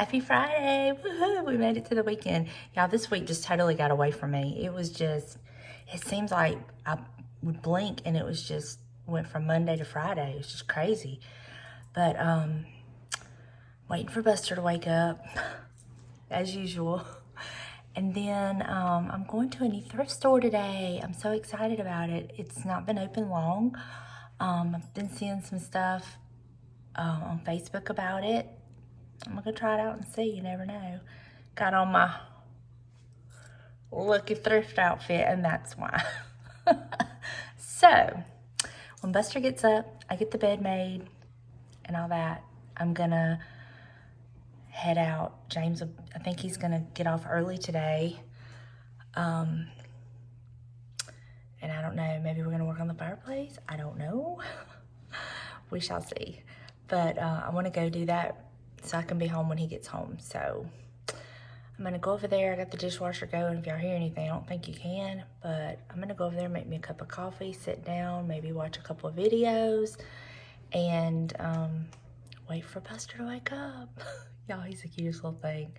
Happy Friday. Woohoo. We made it to the weekend. Y'all, this week just totally got away from me. It was just, it seems like I would blink and it was just went from Monday to Friday. It was just crazy. But waiting for Buster to wake up as usual. And then I'm going to a new thrift store today. I'm so excited about it. It's not been open long. I've been seeing some stuff on Facebook about it. I'm gonna go try it out and see, you never know. Got on my lucky thrift outfit and that's why. So, when Buster gets up, I get the bed made and all that. I'm gonna head out. James, I think he's gonna get off early today. And I don't know, maybe we're gonna work on the fireplace. I don't know. We shall see. But I wanna go do that so I can be home when he gets home. So I'm gonna go over there. I got the dishwasher going. If y'all hear anything, I don't think you can, but I'm gonna go over there, make me a cup of coffee, sit down, maybe watch a couple of videos, and wait for Buster to wake up. Y'all, he's the cutest little thing.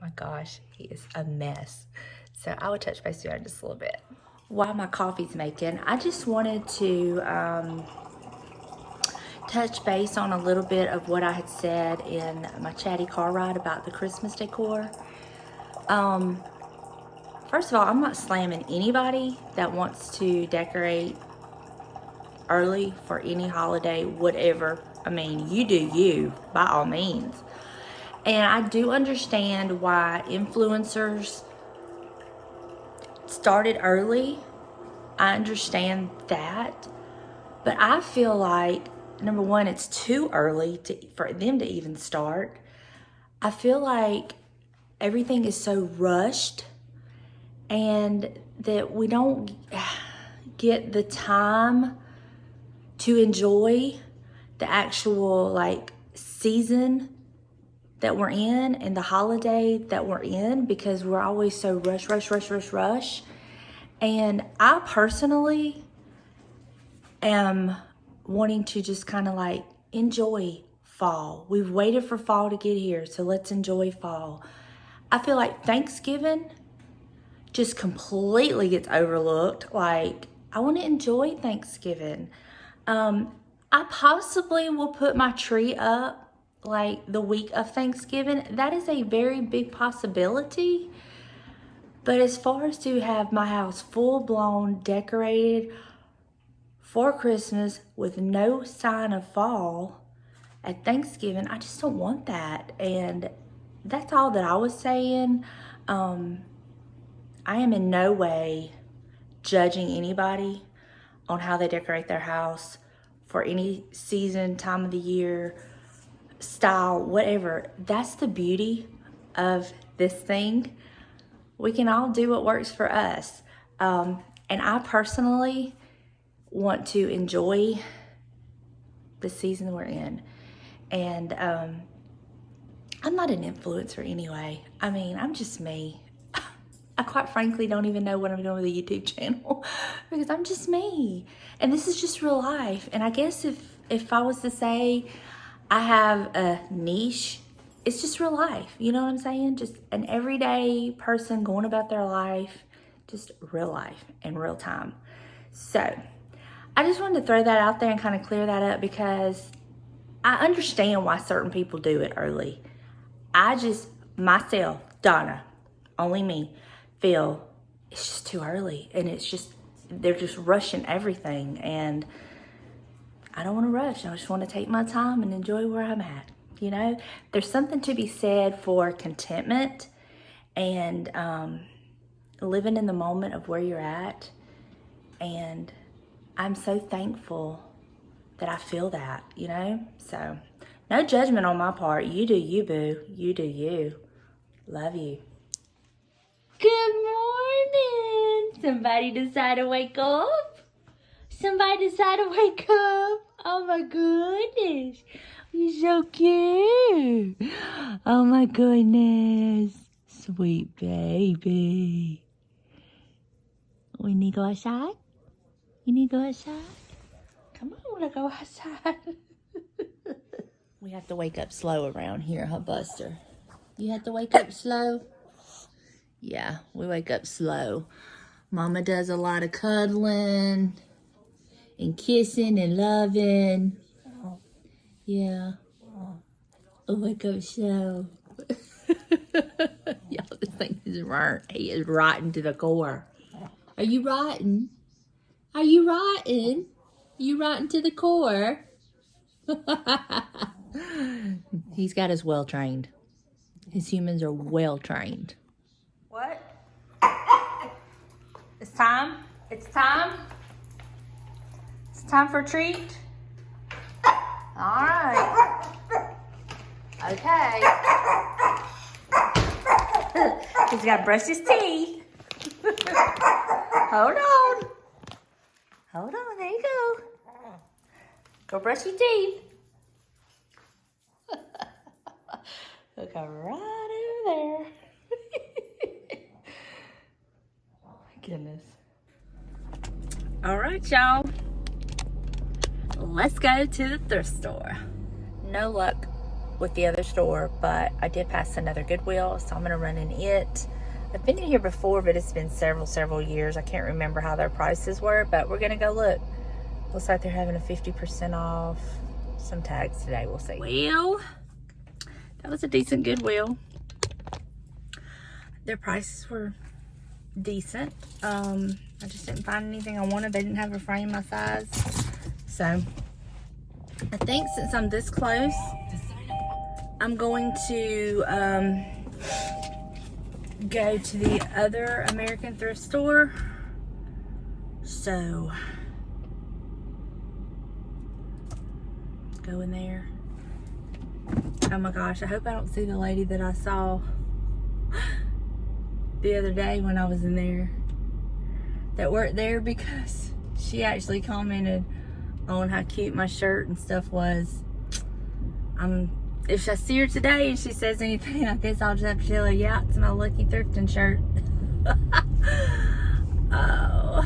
My gosh, he is a mess. So I will touch base with you in just a little bit. While my coffee's making, I just wanted to touch base on a little bit of what I had said in my chatty car ride about the Christmas decor. First of all, I'm not slamming anybody that wants to decorate early for any holiday, whatever. I mean, you do you, by all means. And I do understand why influencers started early. I understand that. But I feel like, number one, it's too early for them to even start. I feel like everything is so rushed and that we don't get the time to enjoy the actual like season that we're in and the holiday that we're in, because we're always so rush. And I personally am wanting to just kind of like enjoy fall. We've waited for fall to get here, so let's enjoy fall. I feel like Thanksgiving just completely gets overlooked. Like, I want to enjoy Thanksgiving. I possibly will put my tree up like the week of Thanksgiving. That is a very big possibility. But as far as to have my house full-blown decorated for Christmas with no sign of fall at Thanksgiving, I just don't want that. And that's all that I was saying. I am in no way judging anybody on how they decorate their house for any season, time of the year, style, whatever. That's the beauty of this thing. We can all do what works for us. And I personally want to enjoy the season we're in. And I'm not an influencer anyway. I mean, I'm just me. I quite frankly don't even know what I'm doing with a YouTube channel because I'm just me. And this is just real life. And I guess if I was to say I have a niche, it's just real life. You know what I'm saying? Just an everyday person going about their life, just real life in real time. So I just wanted to throw that out there and kind of clear that up because I understand why certain people do it early. I just, myself, Donna, only me, feel it's just too early. And it's just, they're just rushing everything. And I don't want to rush. I just want to take my time and enjoy where I'm at. You know, there's something to be said for contentment and living in the moment of where you're at. And I'm so thankful that I feel that, you know? So, no judgment on my part. You do you, boo. You do you. Love you. Good morning. Somebody decided to wake up? Somebody decided to wake up? Oh my goodness. You're so cute. Oh my goodness. Sweet baby. We need to go outside? You need to go outside? Come on, I want to go outside. We have to wake up slow around here, huh, Buster? You have to wake up slow? Yeah, we wake up slow. Mama does a lot of cuddling and kissing and loving. Yeah. I wake up slow. Y'all, this thing is burnt. He is rotten to the core. Are you rotten? Are you rotten? You rotten to the core? He's got us well trained. His humans are well trained. What? It's time? It's time? It's time for a treat? All right. Okay. He's got to brush his teeth. Hold on. Hold on. There you go. Go brush your teeth. Look right over there. Oh my goodness. All right, y'all. Let's go to the thrift store. No luck with the other store, but I did pass another Goodwill, so I'm gonna run in it. I've been in here before, but it's been several years. I can't remember how their prices were, but we're gonna go look. Looks like they're having a 50% off. Some tags today, we'll see. Well, that was a decent Goodwill. Their prices were decent. I just didn't find anything I wanted. They didn't have a frame my size. So, I think since I'm this close, I'm going to go to the other American thrift store. So, go in there. Oh my gosh, I hope I don't see the lady that I saw the other day when I was in there that worked there, because she actually commented on how cute my shirt and stuff was. If I see her today and she says anything, I guess I'll just have to tell her, yeah, it's my lucky thrifting shirt. Oh.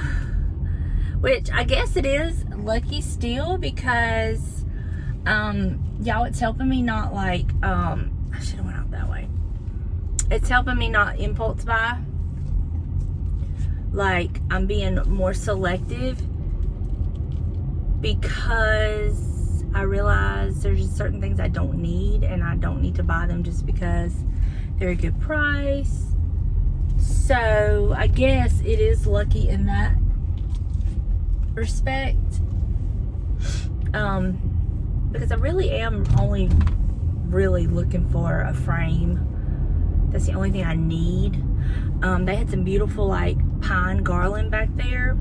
Which I guess it is lucky still, because y'all, it's helping me not like I should have went out that way. It's helping me not impulse buy. Like, I'm being more selective, because I realize there's just certain things I don't need, and I don't need to buy them just because they're a good price. So I guess it is lucky in that respect. Because I really am only really looking for a frame. That's the only thing I need. They had some beautiful like pine garland back there,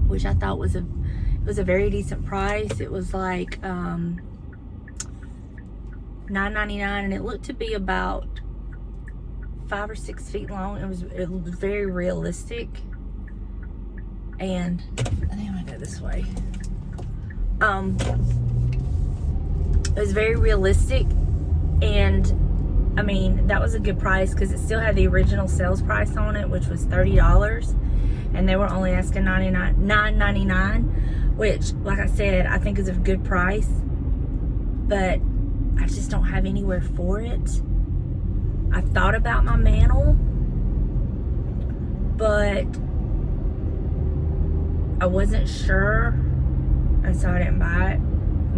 which I thought was a very decent price. It was like $9.99, and it looked to be about 5 or 6 feet long. It was very realistic, and I think I'm gonna go this way. It was very realistic, and I mean, that was a good price because it still had the original sales price on it, which was $30, and they were only asking $9.99, which, like I said, I think is a good price, but I just don't have anywhere for it. I thought about my mantle, but I wasn't sure, and so I didn't buy it.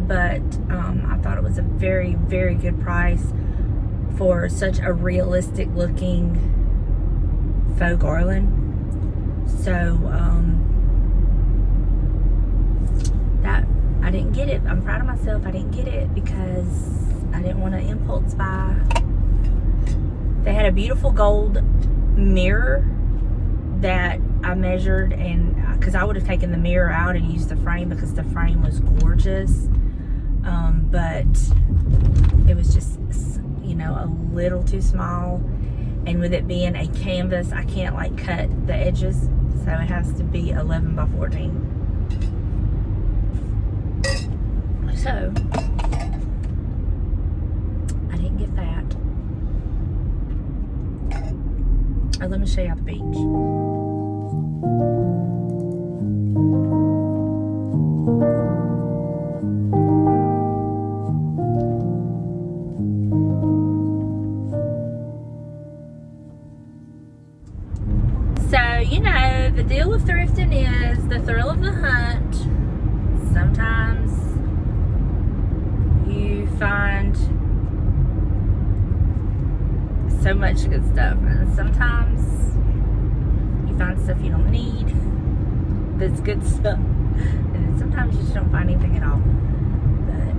But I thought it was a very, very good price for such a realistic looking faux garland. So that I didn't get it. I'm proud of myself. I didn't get it because I didn't want to impulse buy. They had a beautiful gold mirror that I measured, and because I would have taken the mirror out and used the frame because the frame was gorgeous, but it was just, you know, a little too small, and with it being a canvas, I can't like cut the edges, so it has to be 11 by 14. So I didn't get that. Oh, let me show you the beach. so much good stuff. And sometimes you find stuff you don't need that's good stuff. And then sometimes you just don't find anything at all. But,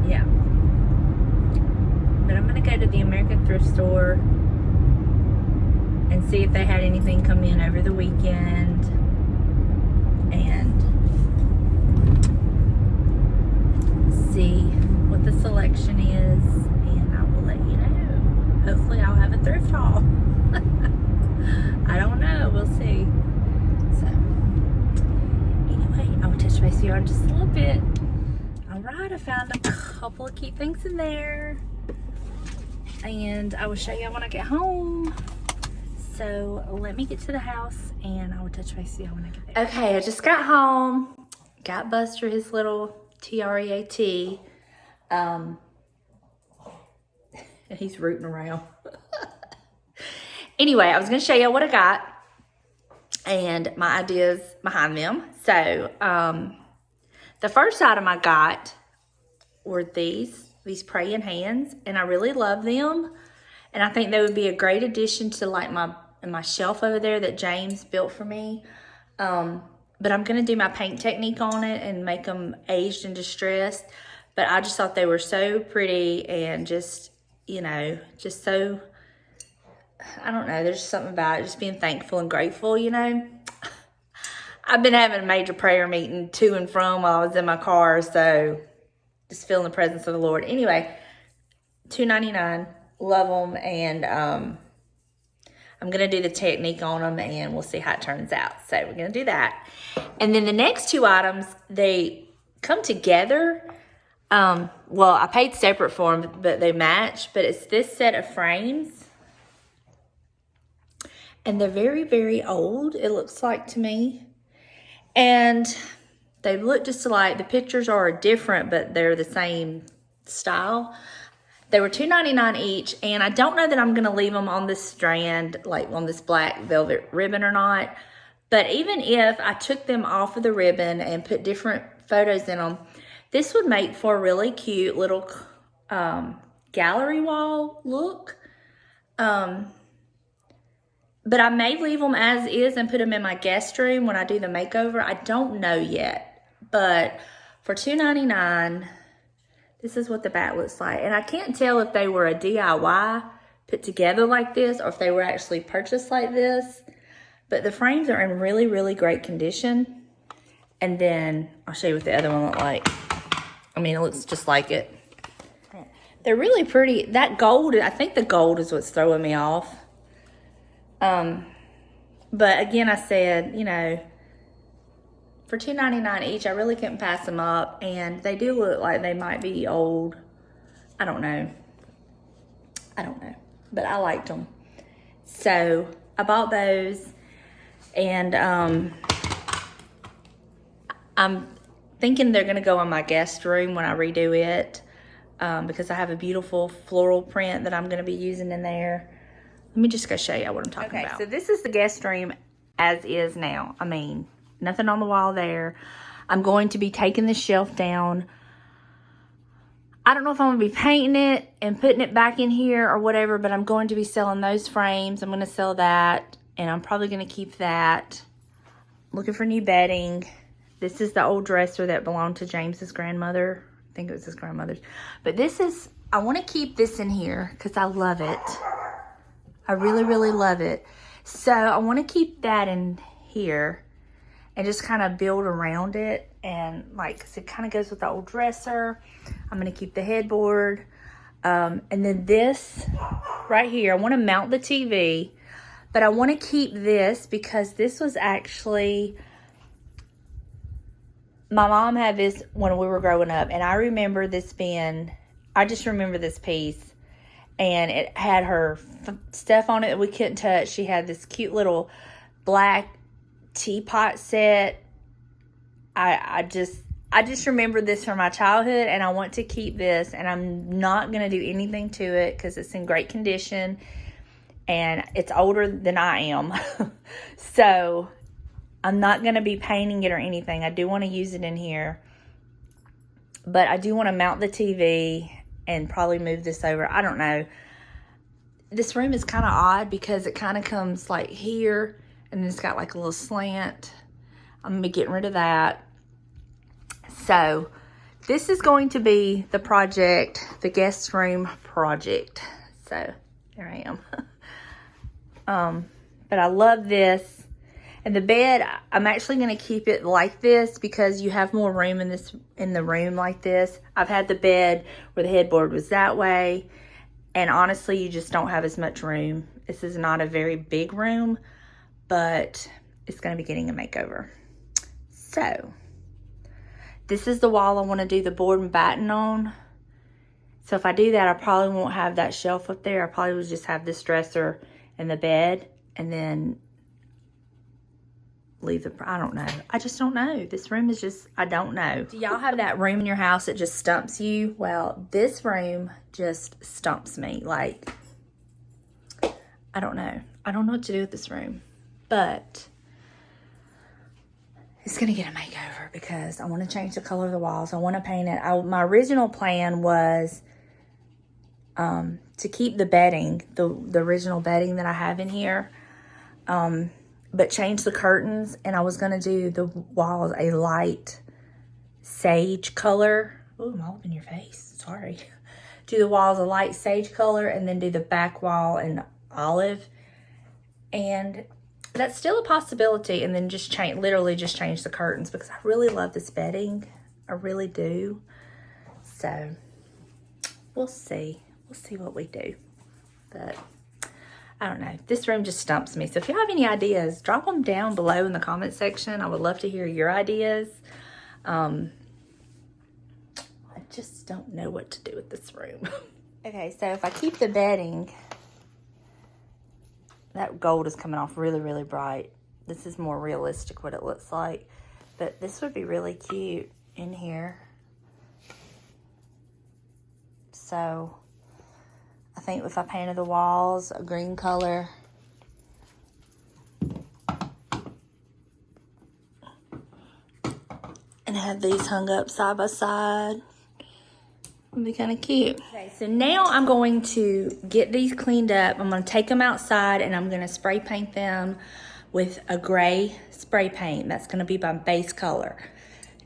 yeah. But I'm going to go to the American Thrift Store and see if they had anything come in over the weekend. And see what the selection is. And I will let you know. Hopefully I'll have a thrift haul. I don't know. We'll see. So, anyway, I will touch base with you in just a little bit. Alright, I found a couple of cute things in there. And I will show you when I get home. So, let me get to the house and I will touch base with you when I get there. Okay, I just got home. Got Buster his little TREAT. And he's rooting around. Anyway, I was going to show you what I got and my ideas behind them. So, the first item I got were these praying hands, and I really love them. And I think they would be a great addition to like my shelf over there that James built for me. But I'm going to do my paint technique on it and make them aged and distressed. But I just thought they were so pretty and just, you know, just so... I don't know, there's something about it, just being thankful and grateful, you know. I've been having a major prayer meeting to and from while I was in my car, so just feeling the presence of the Lord. Anyway, $2.99, love them, and I'm going to do the technique on them, and we'll see how it turns out. So we're going to do that. And then the next two items, they come together. Well, I paid separate for them, but they match, but it's this set of frames. And they're very, very old, it looks like to me. And they look just alike. The pictures are different, but they're the same style. They were $2.99 each. And I don't know that I'm going to leave them on this strand, like on this black velvet ribbon or not. But even if I took them off of the ribbon and put different photos in them, this would make for a really cute little gallery wall look. But I may leave them as is and put them in my guest room when I do the makeover. I don't know yet. But for $2.99, this is what the back looks like. And I can't tell if they were a DIY put together like this or if they were actually purchased like this. But the frames are in really, really great condition. And then I'll show you what the other one looked like. I mean, it looks just like it. They're really pretty. That gold, I think the gold is what's throwing me off. But again, I said, you know, for $2.99 each, I really couldn't pass them up. And they do look like they might be old. I don't know. But I liked them. So I bought those. And I'm thinking they're going to go in my guest room when I redo it. Because I have a beautiful floral print that I'm going to be using in there. Let me just go show you what I'm talking about. So this is the guest room as is now. I mean, nothing on the wall there. I'm going to be taking the shelf down. I don't know if I'm going to be painting it and putting it back in here or whatever, but I'm going to be selling those frames. I'm going to sell that, and I'm probably going to keep that. Looking for new bedding. This is the old dresser that belonged to James's grandmother. I think it was his grandmother's. But this is, I want to keep this in here because I love it. I really, really love it. So I want to keep that in here and just kind of build around it. And like, 'cause it kind of goes with the old dresser. I'm going to keep the headboard. And then this right here, I want to mount the TV. But I want to keep this because this was actually, my mom had this when we were growing up. And I remember this being, I just remember this piece. And it had her stuff on it that we couldn't touch. She had this cute little black teapot set. I just remember this from my childhood, and I want to keep this. And I'm not going to do anything to it because it's in great condition. And it's older than I am. So I'm not going to be painting it or anything. I do want to use it in here. But I do want to mount the TV and probably move this over. I don't know. This room is kind of odd because it kind of comes like here, and then it's got like a little slant. I'm gonna be getting rid of that. So this is going to be the project, the guest room project. So there I am. But I love this. And the bed, I'm actually going to keep it like this because you have more room in the room like this. I've had the bed where the headboard was that way, and honestly, you just don't have as much room. This is not a very big room, but it's going to be getting a makeover. So this is the wall I want to do the board and batten on. So if I do that, I probably won't have that shelf up there. I probably would just have this dresser and the bed, and then leave the, I don't know. I just don't know. This room is just, I don't know. Do y'all have that room in your house that just stumps you? Well, this room just stumps me. Like, I don't know. I don't know what to do with this room, but it's gonna get a makeover because I want to change the color of the walls. I want to paint it. My original plan was to keep the bedding, the original bedding that I have in here, but change the curtains, and I was gonna do the walls a light sage color. Oh, I'm all up in your face, sorry. Do the walls a light sage color, and then do the back wall in olive. And that's still a possibility, and then just change, literally just change the curtains, because I really love this bedding. I really do. So we'll see. We'll see what we do. But I don't know. This room just stumps me. So if you have any ideas, drop them down below in the comment section. I would love to hear your ideas. I just don't know what to do with this room. Okay, so if I keep the bedding, that gold is coming off really, really bright. This is more realistic what it looks like. But this would be really cute in here. So I think if I painted the walls a green color, and have these hung up side by side, it'd be kind of cute. Okay, so now I'm going to get these cleaned up. I'm going to take them outside, and I'm going to spray paint them with a gray spray paint. That's going to be my base color.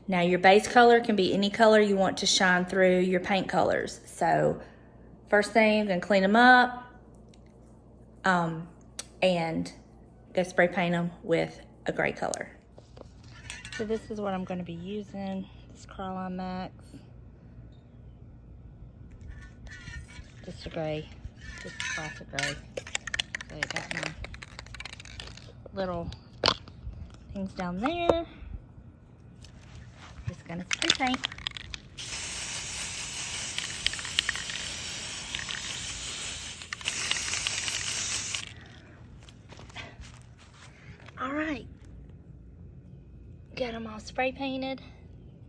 Now your base color can be any color you want to shine through your paint colors. So first thing, I'm going to clean them up and go spray paint them with a gray color. So this is what I'm going to be using, this Cryoline Max. Just a gray, just a classic gray. So I got my little things down there. Just gonna spray paint. All right, got them all spray painted.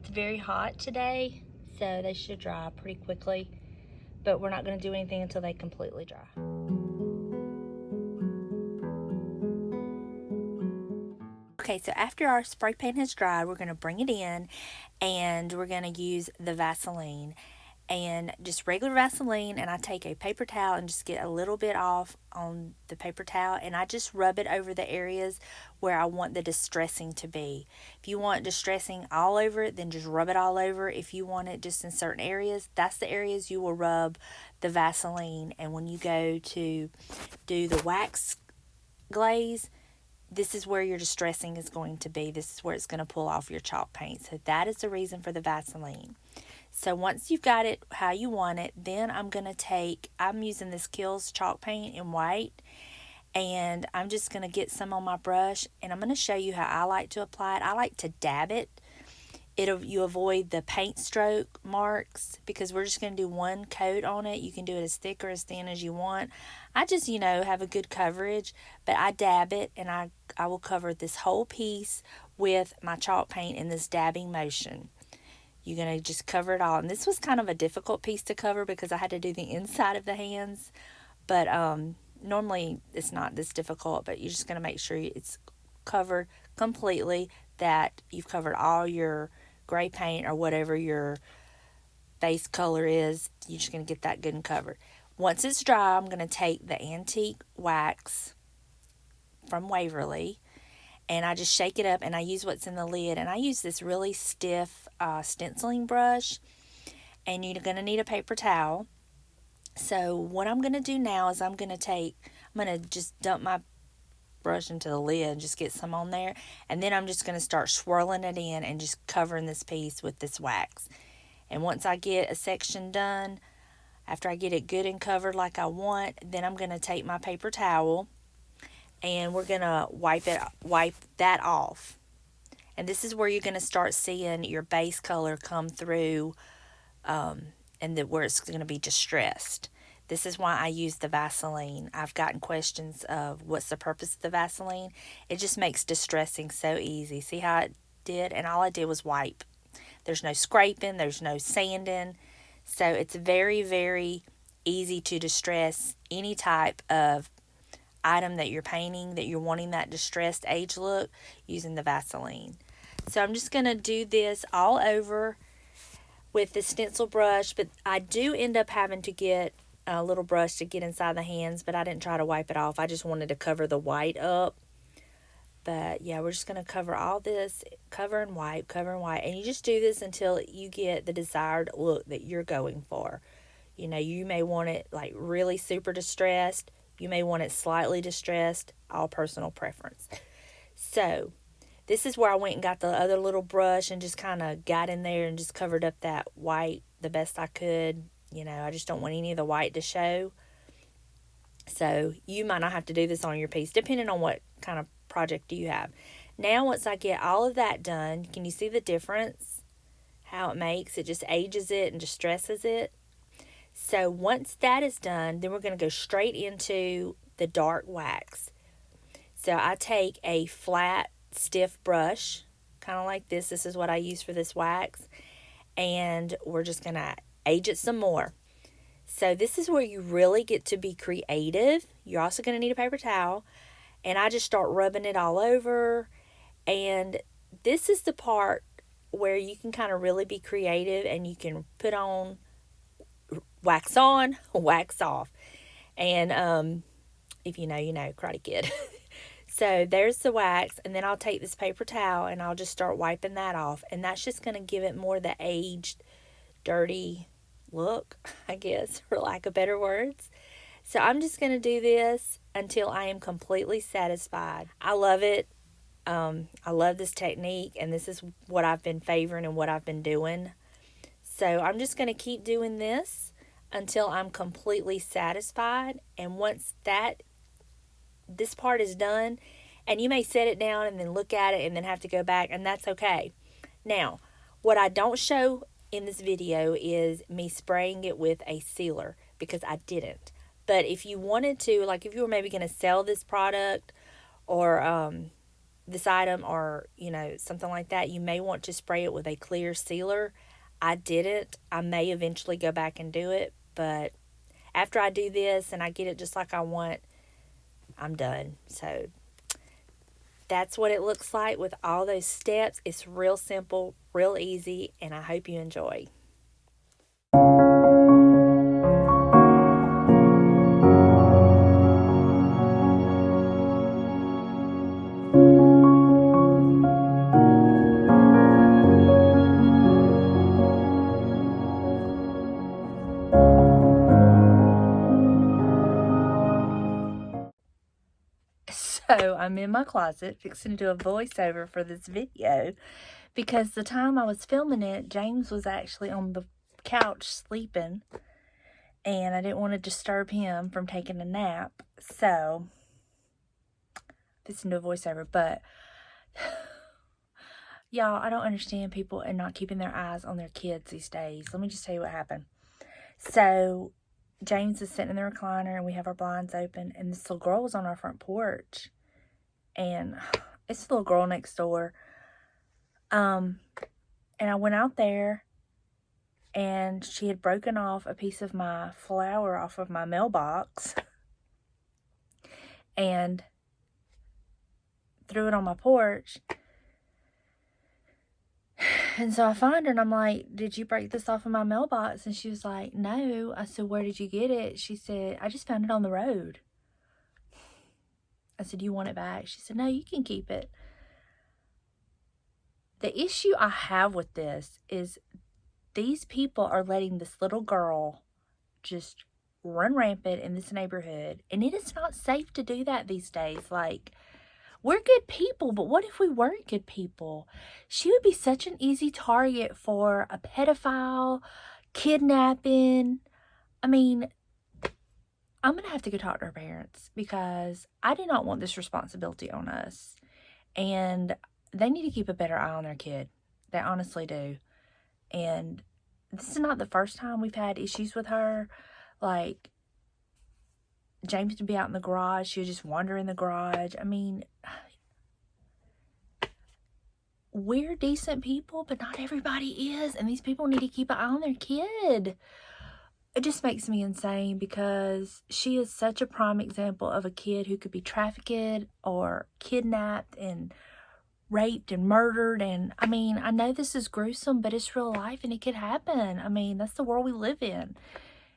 It's very hot today, so they should dry pretty quickly, but we're not gonna do anything until they completely dry. Okay, so after our spray paint has dried, we're gonna bring it in, and we're gonna use the Vaseline, and just regular Vaseline, and I take a paper towel and just get a little bit off on the paper towel, and I just rub it over the areas where I want the distressing to be. If you want distressing all over it, then just rub it all over. If you want it just in certain areas, that's the areas you will rub the Vaseline. And when you go to do the wax glaze, this is where your distressing is going to be. This is where it's going to pull off your chalk paint. So that is the reason for the Vaseline. So once you've got it how you want it, then I'm using this Kills chalk paint in white, and I'm just going to get some on my brush, and I'm going to show you how I like to apply it. I like to dab it. You avoid the paint stroke marks because we're just going to do one coat on it. You can do it as thick or as thin as you want. I just, have a good coverage, but I dab it, and I will cover this whole piece with my chalk paint in this dabbing motion. You're going to just cover it all. And this was kind of a difficult piece to cover because I had to do the inside of the hands. But normally it's not this difficult, but you're just going to make sure it's covered completely, that you've covered all your gray paint or whatever your base color is. You're just going to get that good and covered. Once it's dry, I'm going to take the antique wax from Waverly, and I just shake it up, and I use what's in the lid, and I use this really stiff stenciling brush, and you're going to need a paper towel. So what I'm going to do now is I'm going to just dump my brush into the lid and just get some on there, and then I'm just going to start swirling it in and just covering this piece with this wax. And once I get a section done, after I get it good and covered like I want, then I'm going to take my paper towel and we're going to wipe that off. And this is where you're going to start seeing your base color come through, and where it's going to be distressed. This is why I use the Vaseline. I've gotten questions of what's the purpose of the Vaseline. It just makes distressing so easy. See how it did? And all I did was wipe. There's no scraping. There's no sanding. So it's very, very easy to distress any type of item that you're painting, that you're wanting that distressed age look, using the Vaseline. So I'm just going to do this all over with the stencil brush, but I do end up having to get a little brush to get inside the hands, but I didn't try to wipe it off. I just wanted to cover the white up. But yeah, we're just going to cover all this, cover and wipe, and you just do this until you get the desired look that you're going for. You know, you may want it like really super distressed. You may want it slightly distressed, all personal preference. So this is where I went and got the other little brush and just kind of got in there and just covered up that white the best I could. You know, I just don't want any of the white to show. So you might not have to do this on your piece, depending on what kind of project you have. Now, once I get all of that done, can you see the difference? How it makes? It just ages it and distresses it. So once that is done, then we're going to go straight into the dark wax. So I take a flat, stiff brush, kind of like this. This is what I use for this wax. And we're just going to age it some more. So this is where you really get to be creative. You're also going to need a paper towel. And I just start rubbing it all over. And this is the part where you can kind of really be creative, and you can put on, wax on, wax off. And if you know, you know, Karate Kid. So there's the wax, and then I'll take this paper towel and I'll just start wiping that off. And that's just going to give it more the aged, dirty look, I guess, for lack of better words. So I'm just going to do this until I am completely satisfied. I love it. I love this technique, and this is what I've been favoring and what I've been doing. So I'm just going to keep doing this until I'm completely satisfied. And once this part is done, and you may set it down and then look at it and then have to go back, and that's okay. Now, what I don't show in this video is me spraying it with a sealer, because I didn't. But if you wanted to, like if you were maybe going to sell this product or this item, or, you know, something like that, you may want to spray it with a clear sealer. I didn't. I may eventually go back and do it, but after I do this and I get it just like I want, I'm done. So that's what it looks like with all those steps. It's real simple, real easy, and I hope you enjoy. So I'm in my closet fixing to do a voiceover for this video, because the time I was filming it, James was actually on the couch sleeping, and I didn't want to disturb him from taking a nap. So fixing to do a voiceover, but y'all, I don't understand people and not keeping their eyes on their kids these days. Let me just tell you what happened. So James is sitting in the recliner, and we have our blinds open, and this little girl was on our front porch. And it's the little girl next door. And I went out there, and she had broken off a piece of my flower off of my mailbox and threw it on my porch. And so I find her and I'm like, did you break this off in my mailbox? And she was like, no. I said, where did you get it? She said, I just found it on the road. I said, you want it back? She said, no, you can keep it. The issue I have with this is these people are letting this little girl just run rampant in this neighborhood. And it is not safe to do that these days. Like, we're good people, but what if we weren't good people? She would be such an easy target for a pedophile, kidnapping. I mean, I'm going to have to go talk to her parents because I do not want this responsibility on us. And they need to keep a better eye on their kid. They honestly do. And this is not the first time we've had issues with her. Like, James would be out in the garage. She would just wander in the garage. I mean, we're decent people, but not everybody is. And these people need to keep an eye on their kid. It just makes me insane because she is such a prime example of a kid who could be trafficked or kidnapped and raped and murdered. And I mean, I know this is gruesome, but it's real life and it could happen. I mean, that's the world we live in.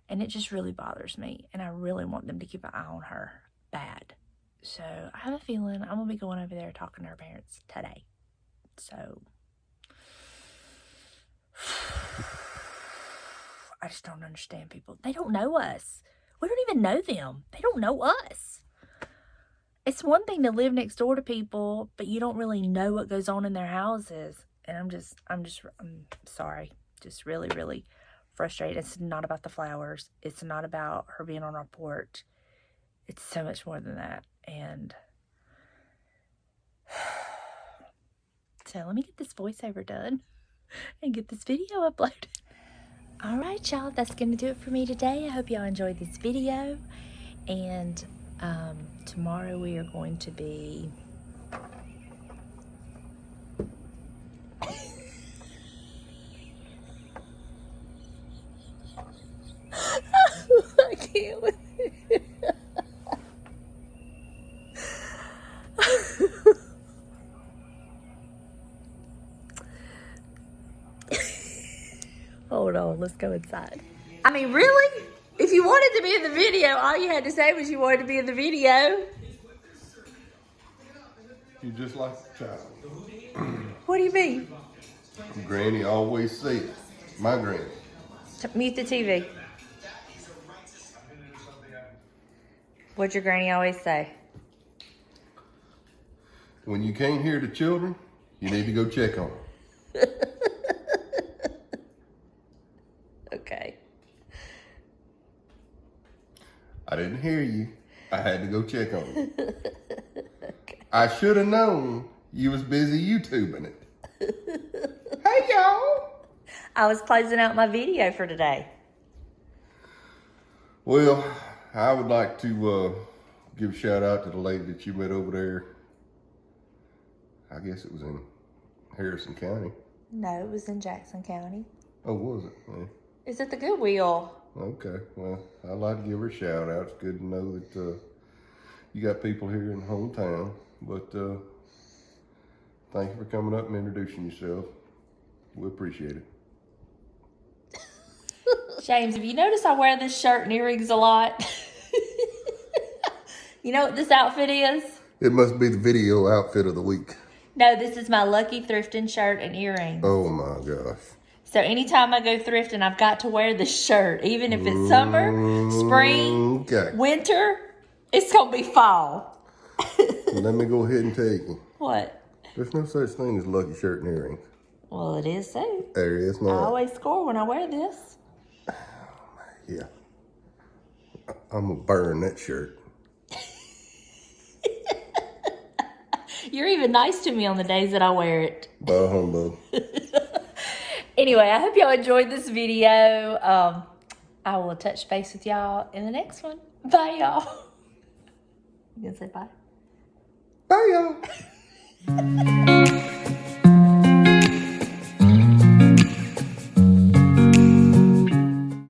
And it just really bothers me. And I really want them to keep an eye on her bad. So I have a feeling I'm going to be going over there talking to her parents today. So I just don't understand people. They don't know us. We don't even know them. They don't know us. It's one thing to live next door to people, but you don't really know what goes on in their houses. And I'm sorry. Just really, really frustrated. It's not about the flowers. It's not about her being on our porch. It's so much more than that. And so let me get this voiceover done and get this video uploaded. All right, y'all. That's going to do it for me today. I hope y'all enjoyed this video. And tomorrow we are going to be... I can't with it. Hold on, let's go inside. I mean, really? If you wanted to be in the video, all you had to say was you wanted to be in the video. You just like a child. What do you mean? Granny always said, my granny. Mute the TV. What'd your granny always say? When you can't hear the children, you need to go check on them. Okay. I didn't hear you. I had to go check on you. Okay. I should have known you was busy YouTubing it. Hey, y'all. I was closing out my video for today. Well, I would like to give a shout out to the lady that you met over there. I guess it was in Harrison County. No, it was in Jackson County. Oh, was it? Yeah. Is it the Goodwill? Okay, well, I'd like to give her a shout out. It's good to know that you got people here in the hometown. But thank you for coming up and introducing yourself. We appreciate it. James, have you noticed I wear this shirt and earrings a lot? You know what this outfit is? It must be the video outfit of the week. No, this is my Lucky Thrifting shirt and earrings. Oh my gosh. So anytime I go thrifting, I've got to wear this shirt. Even if it's summer, spring, winter, it's going to be fall. Let me go ahead and tell you. What? There's no such thing as lucky shirt and earrings. Well, it is so. There is not. I always score when I wear this. Yeah. I'm going to burn that shirt. You're even nice to me on the days that I wear it. Bah humbug. Anyway, I hope y'all enjoyed this video. I will touch base with y'all in the next one. Bye, y'all. You gonna say bye? Bye, y'all.